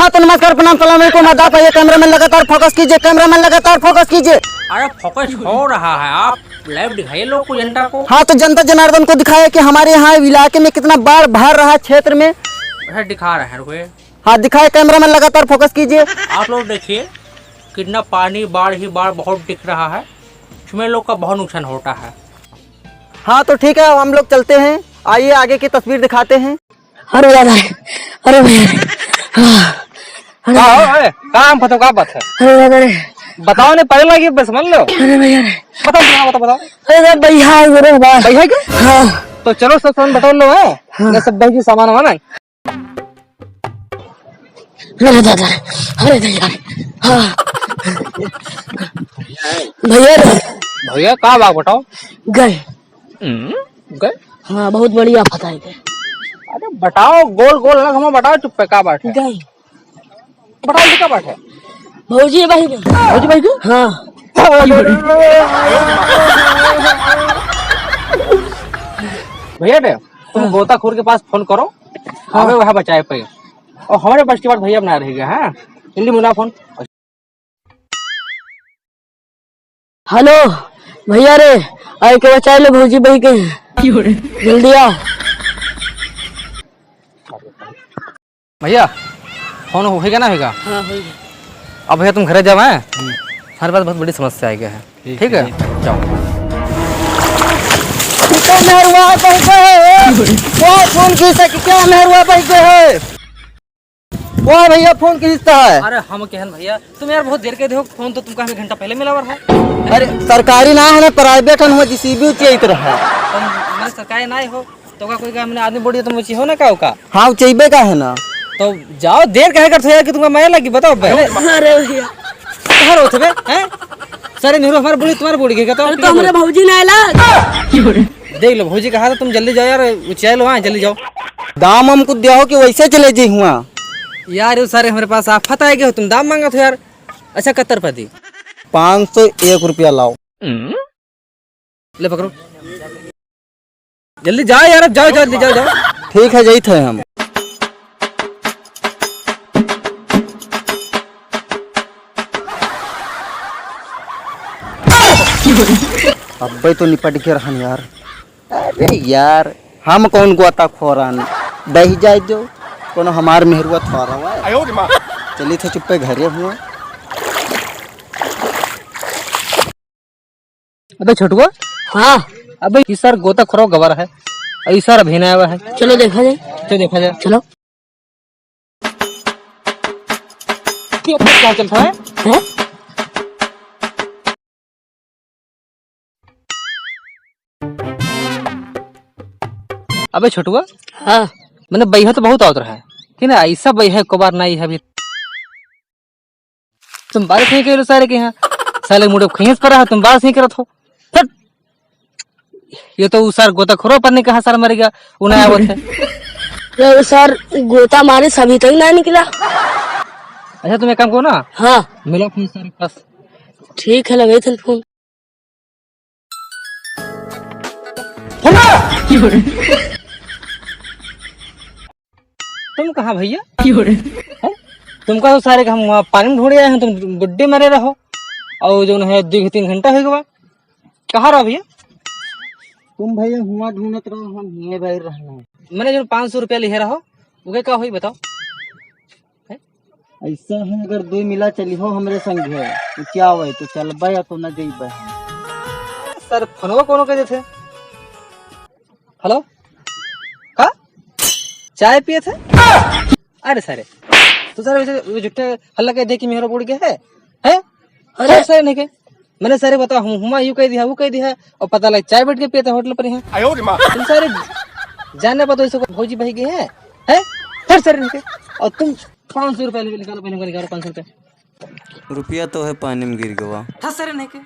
हाँ तो नमस्कार प्रणाम सलाम अलैकुम आदाब। ये कैमरा मैन लगातार फोकस कीजिए, कैमरा मैन लगातार फोकस कीजिए। अरे फोकस हो रहा है, आप लाइव दिखाइए लोग को, जनता को। हाँ तो जनता जनार्दन को दिखाया कि हमारे यहाँ इलाके में कितना बाढ़ भर रहा है क्षेत्र में। दिखा रहे हैं रुके। हाँ दिखाए, कैमरा मैन लगातार फोकस कीजिए। आप लोग देखिए कितना पानी, बाढ़ ही बाढ़ बहुत दिख रहा है। इसमें लोग का बहुत नुकसान होता है। हाँ तो ठीक है, हम लोग चलते हैं। आइए आगे की तस्वीर दिखाते हैं। अरे भैया, अरे भैया, काम बताओ, क्या बात है? अरे अरे बताओ नहीं पहले लगी बस समझ लो। अरे भैया, बताओ। अरे भैया भैया क्या? हाँ तो चलो सब सामान बटोर लो है। ये सब भाई की सामान वाना है। अरे दादा, अरे भैया, हाँ भैया भैया कहाँ बाग बताओ? गए गए? हाँ बहुत बड़ी आफत आई गए। अरे बताओ, गोल गोल ना हम बताओ, चुप पे का बात है? गए बताओ क्या बात है? भौजी भाई के, भौजी भाई को? हाँ भैया ने तुम गोताखोर के पास फोन करो, हमें वह बचाए पे। और हमारे पास की बात भैया बना रहेगा। हाँ जल्दी मुना फोन। हेलो भैया रे, आए के बचाए लो भौजी भाई के, जल्दी आओ। भैया फोन होगा ना? होगा। हाँ हो गया। अब भैया तुम घर जाओ, है हमारे पास बहुत बड़ी समस्या आई है। ठीक है जाओ। क्या मेहरुआ फोन खींचता कि क्या मेहरुआ पैसे है? वो भैया फोन खींचता है। अरे हम कहन भैया, तुम यार बहुत देर के देखो फोन, तो तुमका हमें घंटा पहले मिला हुआ है। अरे सरकारी ना है, प्राइवेट है, जीसीबी चाहिए रहा। तुम मैं सरकारी ना हो तो का कोई का हमने आदमी बोली तुम हो ना का? हाँ चाहिए का है ना। तो जाओ, देर कहे करते यार कि तुमका माया लगी, बताओ पहले। अरे भैया कहाँ रोते बे? हैं सारे नेहरू हमारे बोली, तुम्हारे बोली के कहता हूँ। तो हमारे भौजी ना आला। देख लो भौजी कहा था, तुम जल्दी जाओ यार, ऊंचाई लो। हाँ जल्दी जाओ दाम हमको दिया हो कि वैसे चले जाए हुआ यार। ये सारे हमारे पास आफत आएगी, तुम दाम मांगा तो यार। अच्छा 71 रुपया दी। 501 रुपया लाओ। ले पकड़ो, जल्दी जाओ यार, जाओ जल्दी जाओ। ठीक है, जई थे हम। अब्बे तो निपट के रहन यार। अरे यार हम कौन गोता खोरान बह जाए जो कोनो हमार मेहरुआ थोड़ा हुआ। चली थे चुप्पे घरे हुआ। अबे छोटुआ, हाँ अबे इस सर गोता खरो गवर है, इस सर अभिनय हुआ है। चलो देखा जाए, तो देखा जाए, चलो। क्या चलता है? हैं? अबे छोटुआ, हाँ मैंने बैहा तो बहुत आवत रहा है कि ना, ऐसा बैहा को बार नहीं है अभी। तुम बारिश नहीं कर सारे के यहाँ, साले मुड़े खींच पर रहा, तुम बारिश नहीं करत हो। हट। ये तो उसार गोता खोरो पर नहीं कहा सार मरेगा, उन्हें आवत है। तो सर गोता मारे सभी तक ना निकला। अच्छा तुम एक काम करो ना, हाँ मिलो फोन सारे पास। ठीक है, लगे थे फोन। तुम कहाँ भैया? तुमका तो सारे हम वहाँ पानी में ढूंढे आए हैं, तुम बुड्ढे मरे रहो। और जो है 2-3 घंटा हो गया, कहाँ रहो भैया? तुम भैया हुआ ढूंढत रहो, हम हिये बैठ रहना। मैंने जो 500 रुपया लिखे रहो, वो क्या हुई बताओ? ऐसा है अगर 2 मिला चली हो हमरे संग है तो क्या हुआ, तो चलबा या तो न जइबा। सर फोनवा कोनो के थे? हेलो का चाय पिए थे? अरे सारे तो सर वैसे झूठे हल्ला कह दे कि मेरा बोल गया है? अरे सर नहीं के मैंने सारे बताओ, हुआ यू कह दिया, वो कह दिया, और पता लगा चाय बैठ के पिए थे होटल पर यहाँ। तुम सारे जानने पता इसको भौजी बह गए हैं? फिर सर नहीं के, और तुम 500 रुपया निकालो, पहले निकालो 500 रुपया। रुपया तो है पानी में गिर गया। था सर नहीं के